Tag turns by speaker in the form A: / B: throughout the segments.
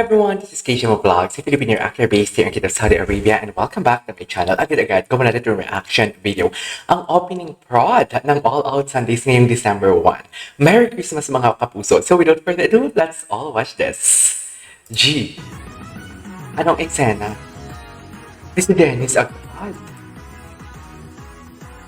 A: Hi everyone, this is KJ Vlogs, a Filipino actor based here in Jeddah, Saudi Arabia, and welcome back to my channel. Agad-agad, gumawa natin itong reaction video. Ang opening prod ng All Out Sundays ngayong December 1. Merry Christmas mga kapuso. So without further ado, let's all watch this. G. Anong eksena? Si Dennis agad.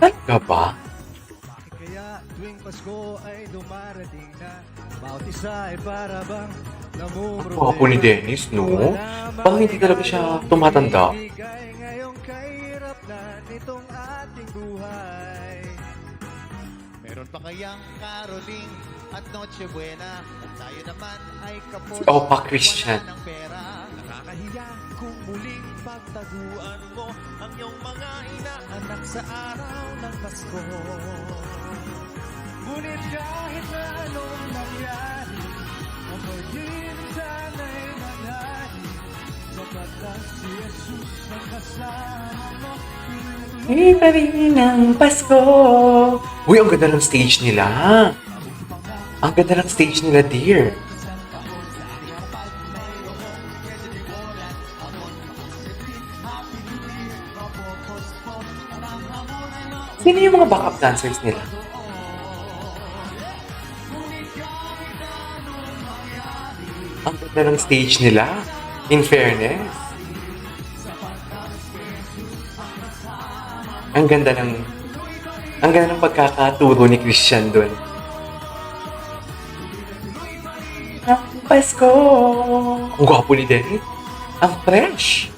A: Talaga ba?
B: Kaya tuwing Pasko ay dumarating na, bawat isa ay para bang namumroblema.
A: Ang po ni Dennis, no? Parang hindi talaga siya tumatanda.
B: Ibigay ngayong kahirap na nitong ating buhay.
C: Meron pa kayang caroling at Noche Buena at tayo naman ay kapos.
A: Si Opa Christian.
C: Wala ng pera.
B: Nakakahiya kung muling pagtaguan mo ang iyong mga inaanak sa araw ng Pasko. Ngunit kahit na anong nangyari, ako'y din sana'y mangyari. Sapat lang si Jesus ang kasama mo.
A: Hindi pa rin ang Pasko. Uy, ang ganda ng stage nila. Ang ganda ng stage nila, dear. Sino yung mga backup dancers nila? Ang ganda ng stage nila. In fairness. Ang ganda ng pagkakaturo ni Christian doon. Ang Pasko! Ang gwapo ni Dennis. Ang fresh.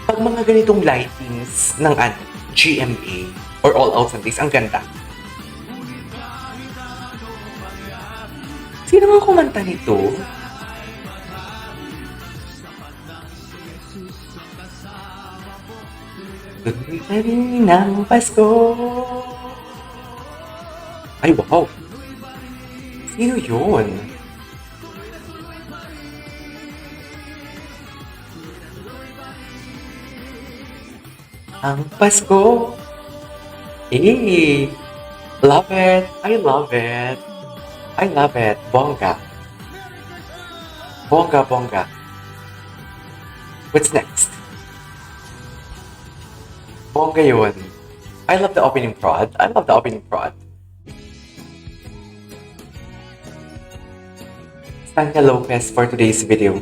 A: Pag mga ganitong lightings ng GMA or All Out Sundays, ang ganda. Sino mga kumanta nito? Tuloy pa rin ang Pasko. Ay, wow! Sino yun? Ang Pasko. Hey! Love it! I love it! I love it! Bongga! Bongga, bongga! What's next? Bongga yun. I love the opening prod. I love the opening prod. Tanya Lopez for today's video.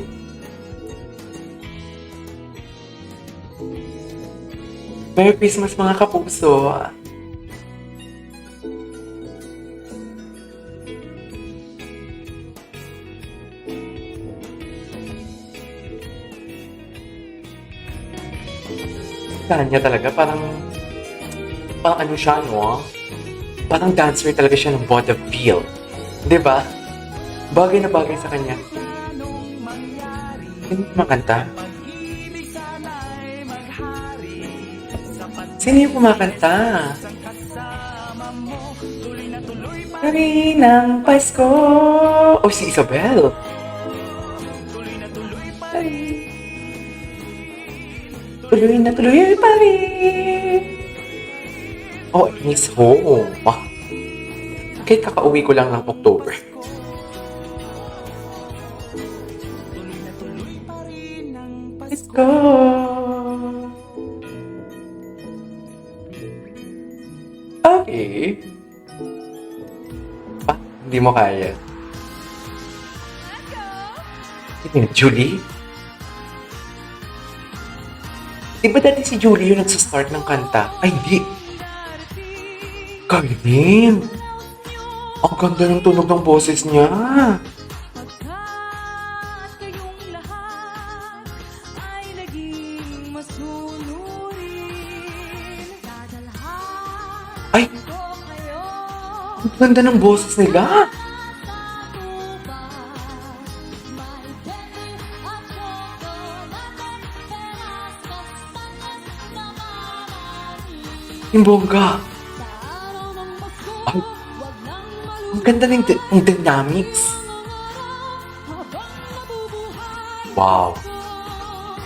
A: Merry Christmas mga kapuso! Tanya talaga, parang ano siya, no? Parang dancer talaga siya ng vaudeville. Diba? Bagay na bagay sa kanya. Hindi kumakanta? Sino yung kumakanta? Rin ang Pasko! Oh, si Isabel! Tuloy na tuloy pa rin! Oh, I miss home! Ah, kahit kakauwi ko lang ng October. Let's go! Okay. Ah, hindi mo kaya. Julie? Di ba dati si Julie yung nagsastart ng kanta? Ay, hindi. Carmen! Ang ganda ng tunog ng boses niya. Ay! Ang ganda ng boses nila. Yung bongga. Ay, ang ganda ng dynamics. Wow.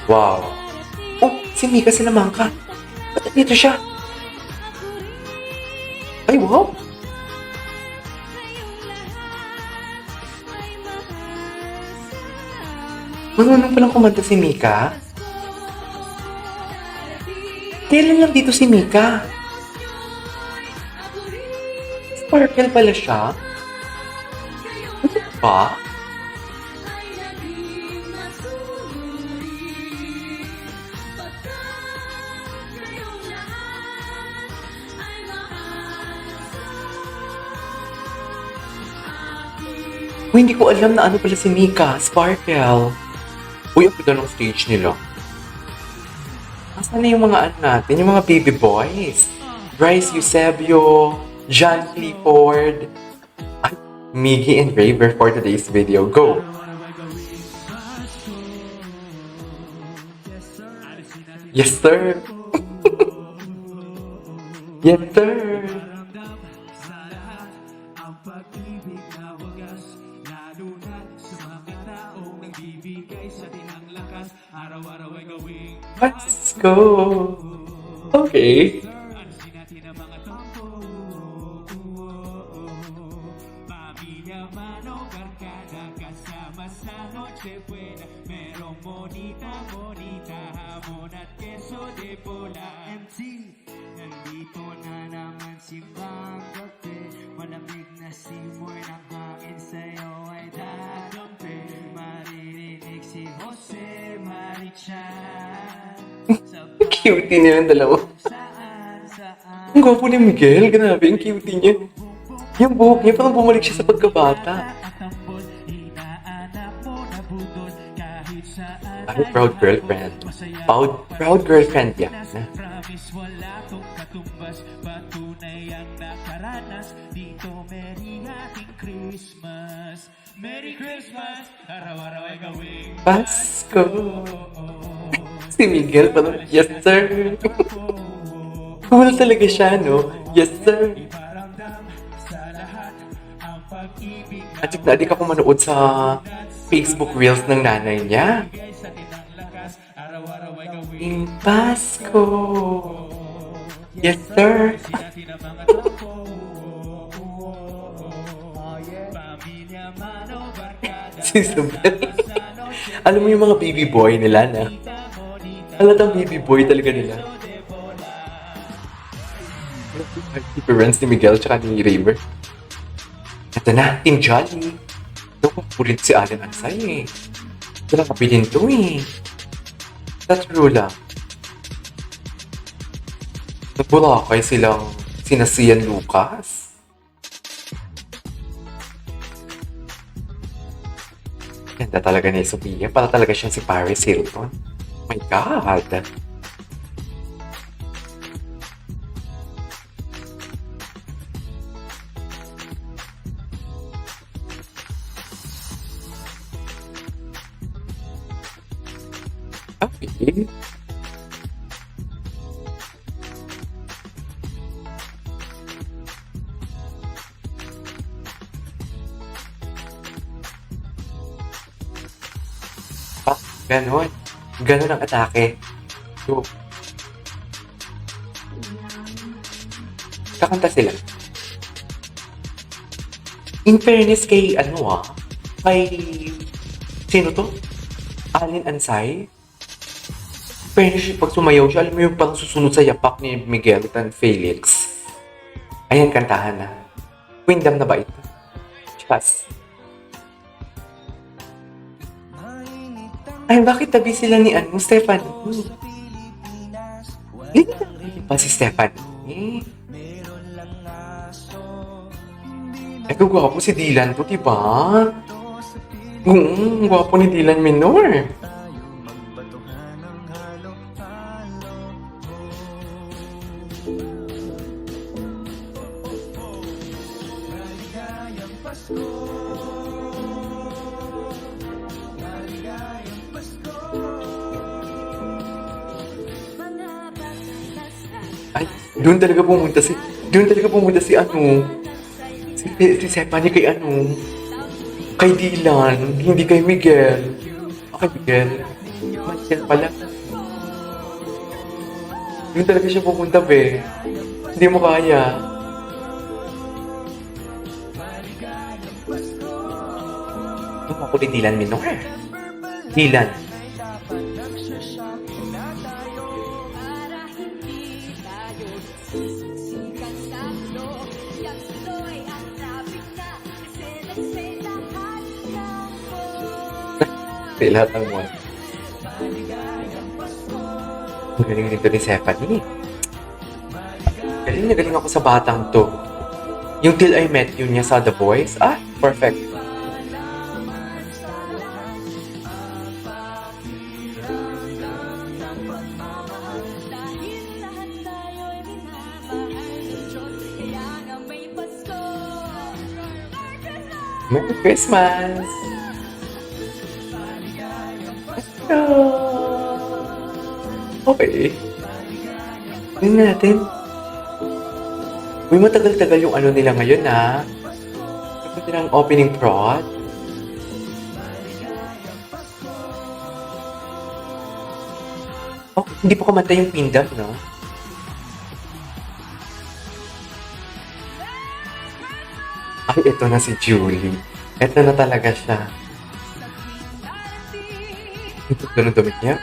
A: Wow. Oh, si Mika Salamanca. Ba't dito siya? Ay, wow. Marunong palang kumanta si Mika? Kailan lang dito si Mika? Sparkle pala siya? Ano ba? Uy, hindi ko alam na ano pala si Mika. Sparkle. Uy, ang ganda ng stage nila. Asan na yung mga ano natin? Yung mga baby boys? Bryce Eusebio, John Clifford, ay, Miggy and Raver for today's video. Go! Yes, sir! Yes, sir!
B: ang pag-ibig na wagas, lalo na sa mga taong nagbibigay sa tinang lakas, araw-araw ay gawing
A: Let's go! Okay.
B: alisin natin ang mga tampo. Pamilya man o barkada, kasama sa Noche Buena, merong monita, hamon at queso de bola. MC, nandito na naman si Banggape, malamig na simoy ng hangin sa'yo ay dadampi. Maririnig si Jose Marichan sa
A: Cutie niya yung dalawa.
B: saan.
A: Ang gwapo ni Miguel. Grabe, ang cutie niya. Yung buhok niya, parang bumalik siya sa pagkabata. Ay, proud girlfriend. Proud girlfriend yan.
B: Promise wala tong katumbas, patunay ang nakaranas. Dito merry ating Christmas. Merry Christmas, araw-araw ay gawing
A: Pasko. Si Miguel, parang, yes sir. Cool talaga siya, no? Yes sir.
B: iparamdam sa lahat ang pag-ibig
A: At na di ka manood sa Facebook Reels ng nanay niya.
B: bigay sa tinang lakas, araw-araw ay gawing
A: Yung Pasko. Yes sir.
B: natin ang mga tampo. Pamilya man o barkada,
A: Si Isabel. Alam mo yung mga baby boy nila na? Halatang baby boy talaga nila. Difference ni Miguel tsaka ni Raver. Ito na, Team Jolly. Ito ko pulit si Alan Ansay eh. Ito lang kapilin to eh. That's true lang. Nagburakay silang sinasiyan Lucas. Ganda talaga ni Sophia. Para talaga siyang si Paris Hilton. My God! Okay. Ah, ganon. Ganon ang atake. So, kakanta sila. In fairness kay, kay, sino to? Alin Ansay? In fairness, pag sumayaw siya, alam mo yung pang susunod sa yapak ni Miguel at Felix. Ayan, kantahan na. Queendom na ba ito? Chas. Ay, bakit tabi sila ni Stephanie? Hindi pa si Stephanie. Ito, gwapo si Dylan to, diba? Gwapo ni Dylan Minor. Ay, doon talaga pumunta si Stephanie kay kay Dylan, hindi kay Miguel. Kay Miguel. Miguel pala. Doon talaga siya pupunta, be. Hindi mo kaya. Ang ako ni Dylan Minor. Ilan?
B: Ay dapat nagsashopping na tayo.
D: Para hindi tayo sisiksikan sa gulo. Yang tuloy ang traffic na kasi nagsay lahat ng
A: Kasi lahat ng mall. Ang galing dito ni Stephanie. Galing na galing ako sa batang to. Yung Till I Met You niya sa The Voice, perfect.
D: dahil lahat tayo'y minamahal ng Diyos. Kaya nga may Pasko.
A: Merry Christmas! Okay. Tingnan natin. Uy, matagal-tagal yung ano nila ngayon, Ito nilang opening prod. Oh, hindi po kumanta yung Pindam, no? Ay, ito na si Julie. Ito na talaga siya. Ang ganda ng damit niya.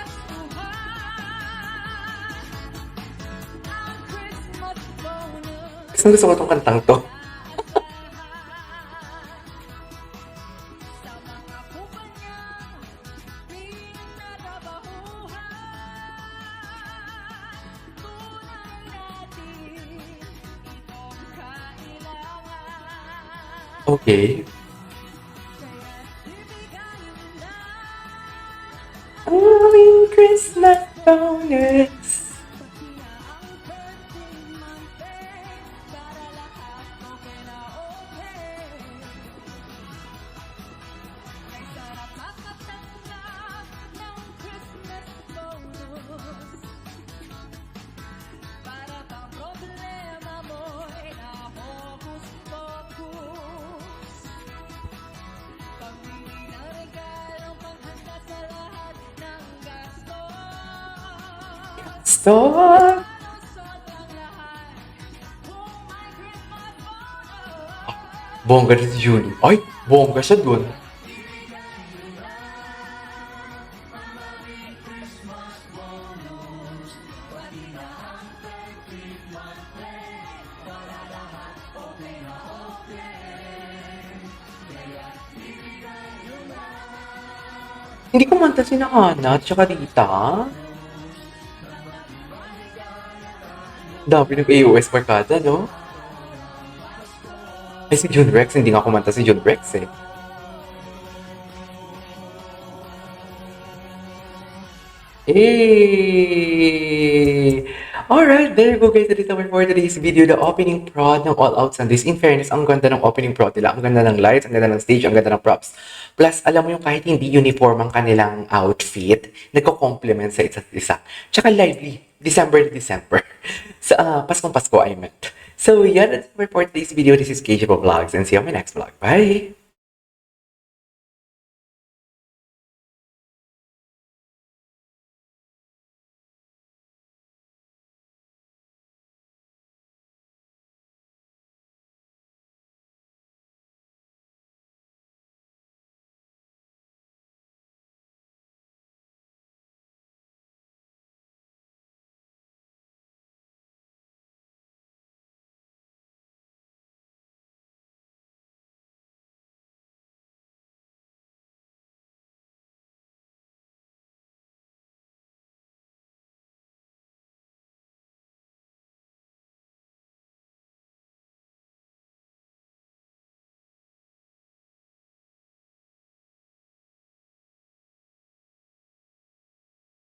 A: Gusto ko itong kantang to. Okay. Aming Christmas bonus. Stop! Bongga rin si Julie. Ay, bongga siya dun. Hindi kumanta si Hana at saka Rita. Dami ng AOS barkada, no? Ay, si June Rex. Hindi nga kumanta si June Rex, eh. Hey! Alright, there you go guys. That is our for today's video. The opening prod ng All Out Sundays. In fairness, ang ganda ng opening prod nila. Ang ganda ng lights, ang ganda ng stage, ang ganda ng props. Plus, alam mo yung kahit hindi uniform ang kanilang outfit, nagko-complement sa isa't isa. Tsaka lively. December to December. Sa Paskong Pasko, I meant. So, yeah, that's our for today's video. This is KJ Vlogs and see you on my next vlog. Bye!